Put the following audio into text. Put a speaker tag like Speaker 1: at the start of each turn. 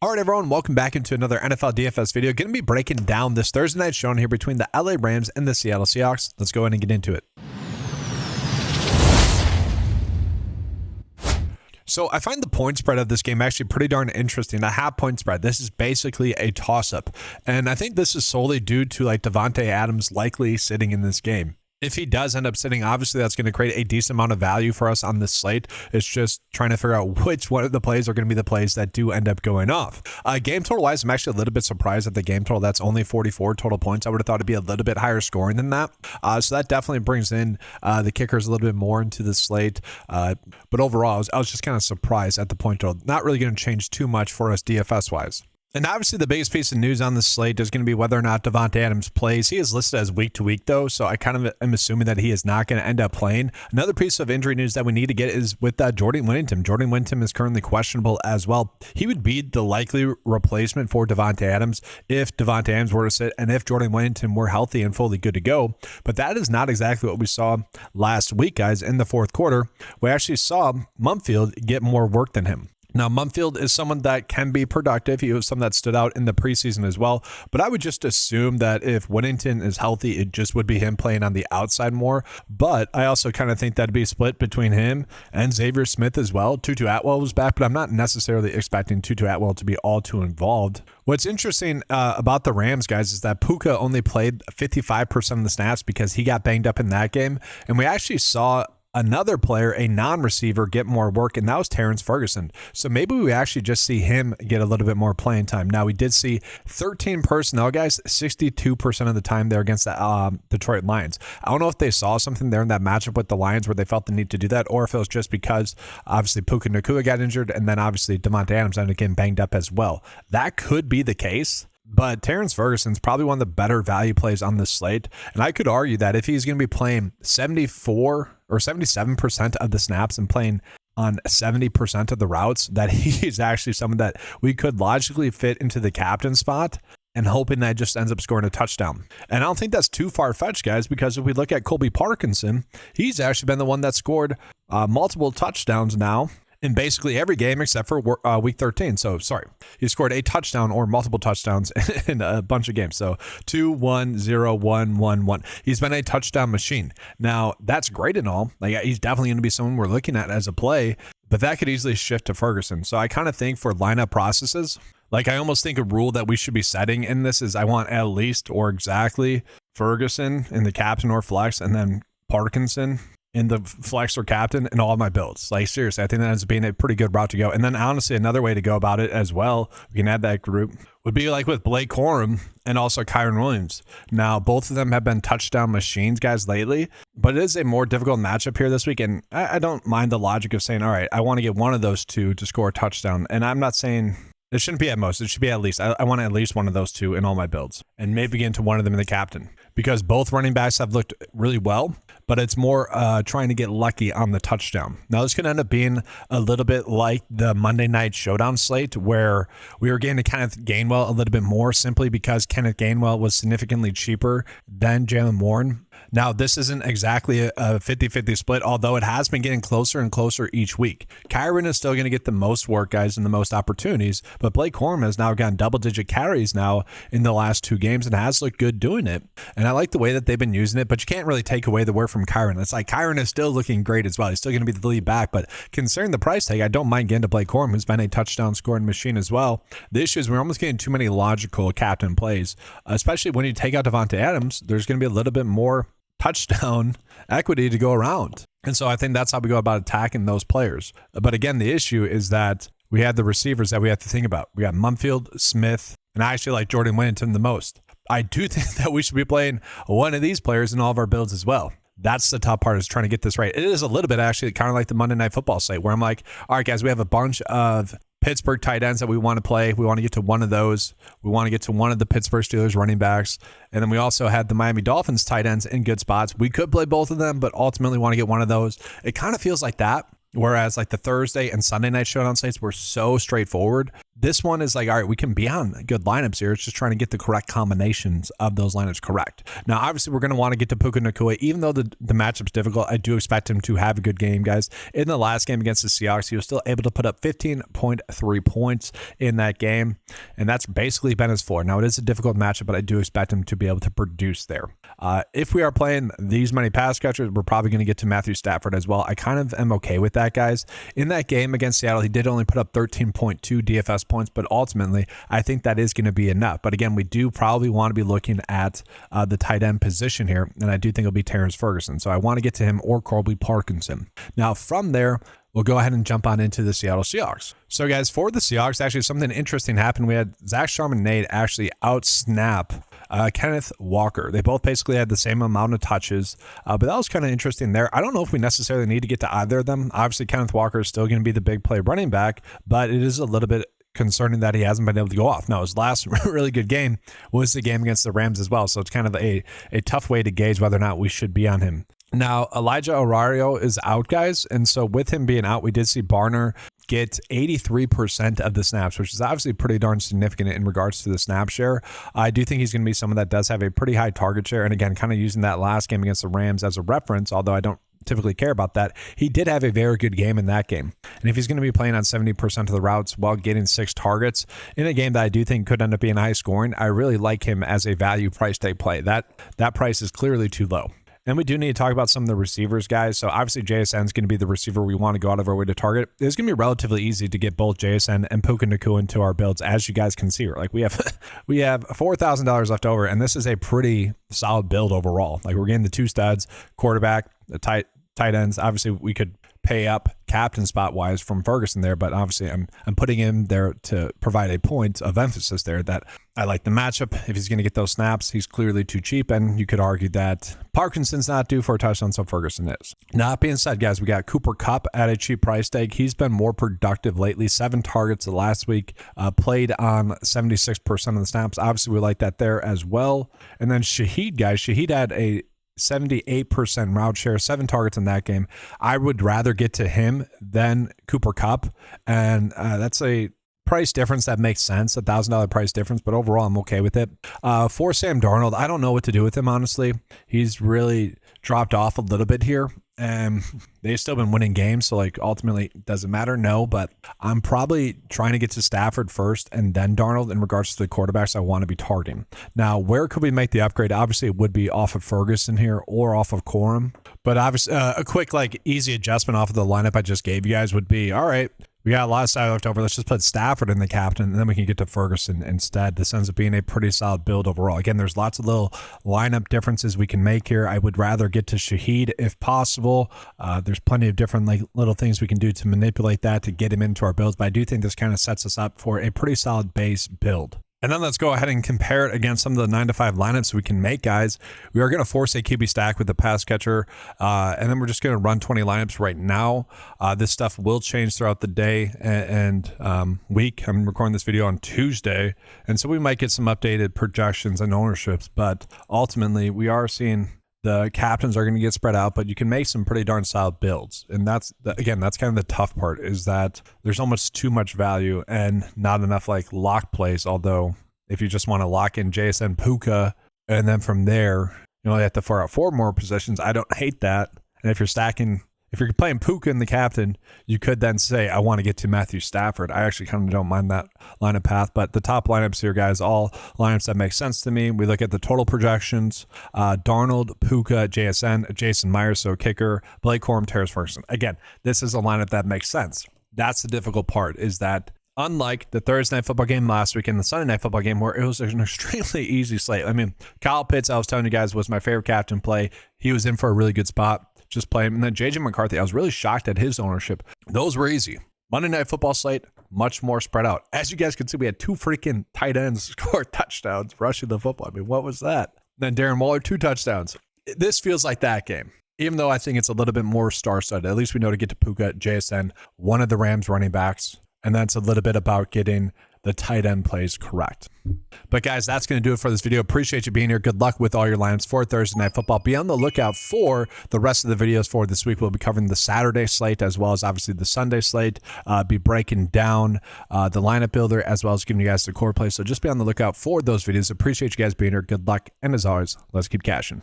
Speaker 1: All right, everyone, welcome back into another NFL DFS video. Going to be breaking down this Thursday night showdown here between the LA Rams and the Seattle Seahawks. Let's go ahead and get into it. So I find the point spread of this game actually pretty darn interesting. A half-point spread. This is basically a toss-up. And I think this is solely due to like Davante Adams likely sitting in this game. If he does end up sitting, obviously that's going to create a decent amount of value for us on this slate. It's just trying to figure out which one of the plays are going to be the plays that do end up going off. Game total wise, I'm actually a little bit surprised at the game total. That's only 44 total points. I would have thought it'd be a little bit higher scoring than that. So that definitely brings in the kickers a little bit more into the slate. But overall, I was just kind of surprised at the point total. Not really going to change too much for us DFS wise. And obviously the biggest piece of news on this slate is going to be whether or not Davante Adams plays. He is listed as week to week though, so I kind of am assuming that he is not going to end up playing. Another piece of injury news that we need to get is with Jordan Whittington. Jordan Whittington is currently questionable as well. He would be the likely replacement for Davante Adams if Davante Adams were to sit and if Jordan Whittington were healthy and fully good to go. But that is not exactly what we saw last week, guys. In the fourth quarter, we actually saw Mumfield get more work than him. Now, Mumfield is someone that can be productive. He was someone that stood out in the preseason as well. But I would just assume that if Whittington is healthy, it just would be him playing on the outside more. But I also kind of think that'd be split between him and Xavier Smith as well. Tutu Atwell was back, but I'm not necessarily expecting Tutu Atwell to be all too involved. What's interesting about the Rams, guys, is that Puka only played 55% of the snaps because he got banged up in that game. And we actually saw another player, a non-receiver, get more work, and that was Terrence Ferguson. So maybe we actually just see him get a little bit more playing time. Now, we did see 13 personnel guys, 62% of the time there against the Detroit Lions. I don't know if they saw something there in that matchup with the Lions where they felt the need to do that, or if it was just because obviously Puka Nacua got injured, and then obviously Davante Adams ended up getting banged up as well. That could be the case. But Terrence Ferguson's probably one of the better value plays on this slate. And I could argue that if he's going to be playing 74 or 77% of the snaps and playing on 70% of the routes, that he's actually someone that we could logically fit into the captain spot and hoping that just ends up scoring a touchdown. And I don't think that's too far-fetched, guys, because if we look at Colby Parkinson, he's actually been the one that scored multiple touchdowns now in basically every game except for week 13. So, sorry, he scored a touchdown or multiple touchdowns in a bunch of games. So, 2, 1, 0, 1, 1, 1. He's been a touchdown machine. Now, that's great and all. Like, he's definitely going to be someone we're looking at as a play, but that could easily shift to Ferguson. So, I kind of think for lineup processes, like I almost think a rule that we should be setting in this is I want at least or exactly Ferguson in the captain or flex, and then Parkinson in the flex or captain in all of my builds. Like, seriously, I think that ends up being a pretty good route to go. And then honestly, another way to go about it as well, we can add that group, would be like with Blake Corum and also Kyren Williams. Now, both of them have been touchdown machines, guys, lately, but it is a more difficult matchup here this week. And I don't mind the logic of saying, all right, I want to get one of those two to score a touchdown. And I'm not saying it shouldn't be at most. It should be at least. I want at least one of those two in all my builds, and maybe get into one of them in the captain, because both running backs have looked really well, but it's more trying to get lucky on the touchdown. Now, this could end up being a little bit like the Monday night showdown slate, where we were getting to Kenneth Gainwell a little bit more simply because Kenneth Gainwell was significantly cheaper than Jalen Warren. Now, this isn't exactly a 50-50 split, although it has been getting closer and closer each week. Kyren is still going to get the most work, guys, and the most opportunities, but Blake Corum has now gotten double-digit carries now in the last 2 games and has looked good doing it. And I like the way that they've been using it, but you can't really take away the work from Kyren. It's like Kyren is still looking great as well. He's still going to be the lead back, but considering the price tag, I don't mind getting to Blake Corum, who's been a touchdown scoring machine as well. The issue is we're almost getting too many logical captain plays, especially when you take out Davante Adams. There's going to be a little bit more touchdown equity to go around. And so I think that's how we go about attacking those players. But again, the issue is that we have the receivers that we have to think about. We got Mumfield, Smith, and I actually like Jordan Whittington the most. I do think that we should be playing one of these players in all of our builds as well. That's the tough part, is trying to get this right. It is a little bit actually kind of like the Monday Night Football slate, where I'm like, all right, guys, we have a bunch of Pittsburgh tight ends that we want to play. We want to get to one of those. We want to get to one of the Pittsburgh Steelers running backs. And then we also had the Miami Dolphins tight ends in good spots. We could play both of them, but ultimately want to get one of those. It kind of feels like that. Whereas like the Thursday and Sunday night showdown slates were so straightforward This one is like, all right, we can be on good lineups here. It's just trying to get the correct combinations of those lineups correct. Now, obviously, we're going to want to get to Puka Nacua. Even though the matchup's difficult, I do expect him to have a good game, guys. In the last game against the Seahawks, he was still able to put up 15.3 points in that game, and that's basically been his floor. Now, it is a difficult matchup, but I do expect him to be able to produce there. If we are playing these many pass catchers, we're probably going to get to Matthew Stafford as well. I kind of am okay with that, guys. In that game against Seattle, he did only put up 13.2 DFS points, but ultimately, I think that is going to be enough. But again, we do probably want to be looking at the tight end position here, and I do think it'll be Terrence Ferguson. So I want to get to him or Colby Parkinson. Now, from there, we'll go ahead and jump on into the Seattle Seahawks. So, guys, for the Seahawks, actually something interesting happened. We had Zach Charbonnet actually out-snap Kenneth Walker. They both basically had the same amount of touches, but that was kind of interesting there. I don't know if we necessarily need to get to either of them. Obviously, Kenneth Walker is still going to be the big play running back, but it is a little bit concerning that he hasn't been able to go off. Now, his last really good game was the game against the Rams as well, so it's kind of a tough way to gauge whether or not we should be on him. Now, Elijah Arario is out, guys, and so with him being out, we did see Barner get 83% of the snaps, which is obviously pretty darn significant in regards to the snap share. I do think he's going to be someone that does have a pretty high target share, and again, kind of using that last game against the Rams as a reference, although I don't typically care about that. He did have a very good game in that game. And if he's going to be playing on 70% of the routes while getting 6 targets in a game that I do think could end up being high scoring, I really like him as a value price tag play. That price is clearly too low. And we do need to talk about some of the receivers, guys. So obviously JSN is going to be the receiver we want to go out of our way to target. It's going to be relatively easy to get both JSN and Puka Nacua into our builds, as you guys can see. Like we have $4,000 left over, and this is a pretty solid build overall. Like we're getting the 2 studs, quarterback, the tight ends. Obviously, we could pay up captain spot wise from Ferguson there, but obviously I'm putting him there to provide a point of emphasis there that I like the matchup. If he's going to get those snaps, he's clearly too cheap, and you could argue that Parkinson's not due for a touchdown, so Ferguson is. Now, that being said, guys, we got Cooper Kupp at a cheap price tag. He's been more productive lately. 7 targets the last week, played on 76% of the snaps. Obviously, we like that there as well. And then Shaheed, guys, Shaheed had a 78% route share, 7 targets in that game. I would rather get to him than Cooper Kupp, and that's a price difference that makes sense, $1,000 price difference, but overall I'm okay with it. For Sam Darnold, I don't know what to do with him, honestly. He's really dropped off a little bit here, and they've still been winning games, so like ultimately does it matter? No, but I'm probably trying to get to Stafford first and then Darnold in regards to the quarterbacks I want to be targeting. Now, where could we make the upgrade? Obviously, it would be off of Ferguson here or off of Corum, but obviously a quick like easy adjustment off of the lineup I just gave you guys would be, all right, we got a lot of side left over. Let's just put Stafford in the captain, and then we can get to Ferguson instead. This ends up being a pretty solid build overall. Again, there's lots of little lineup differences we can make here. I would rather get to Shaheed if possible. There's plenty of different like little things we can do to manipulate that to get him into our builds, but I do think this kind of sets us up for a pretty solid base build. And then let's go ahead and compare it against some of the 9-to-5 lineups we can make, guys. We are going to force a QB stack with the pass catcher, and then we're just going to run 20 lineups right now. This stuff will change throughout the day and week. I'm recording this video on Tuesday, and so we might get some updated projections and ownerships, but ultimately we are seeing the captains are going to get spread out, but you can make some pretty darn solid builds. And that's kind of the tough part, is that there's almost too much value and not enough like lock plays. Although if you just want to lock in JSN Puka, and then from there, you only have to fire out 4 more positions, I don't hate that. And if you're playing Puka in the captain, you could then say, I want to get to Matthew Stafford. I actually kind of don't mind that lineup path, but the top lineups here, guys, all lineups that make sense to me. We look at the total projections, Darnold, Puka, JSN, Jason Myers, so kicker, Blake Corum, Terrence Ferguson. Again, this is a lineup that makes sense. That's the difficult part, is that unlike the Thursday night football game last week and the Sunday night football game, where it was an extremely easy slate. I mean, Kyle Pitts, I was telling you guys, was my favorite captain play. He was in for a really good spot. Just play him. And then JJ McCarthy, I was really shocked at his ownership. Those were easy. Monday night football slate, much more spread out. As you guys can see, we had 2 freaking tight ends score touchdowns rushing the football. I mean, what was that? Then Darren Waller, 2 touchdowns. This feels like that game. Even though I think it's a little bit more star-studded. At least we know to get to Puka, JSN, one of the Rams running backs. And that's a little bit about getting the tight end plays correct. But guys, that's going to do it for this video. Appreciate you being here. Good luck with all your lineups for Thursday Night Football. Be on the lookout for the rest of the videos for this week. We'll be covering the Saturday slate as well as obviously the Sunday slate. Be breaking down the lineup builder as well as giving you guys the core play. So just be on the lookout for those videos. Appreciate you guys being here. Good luck. And as always, let's keep cashing.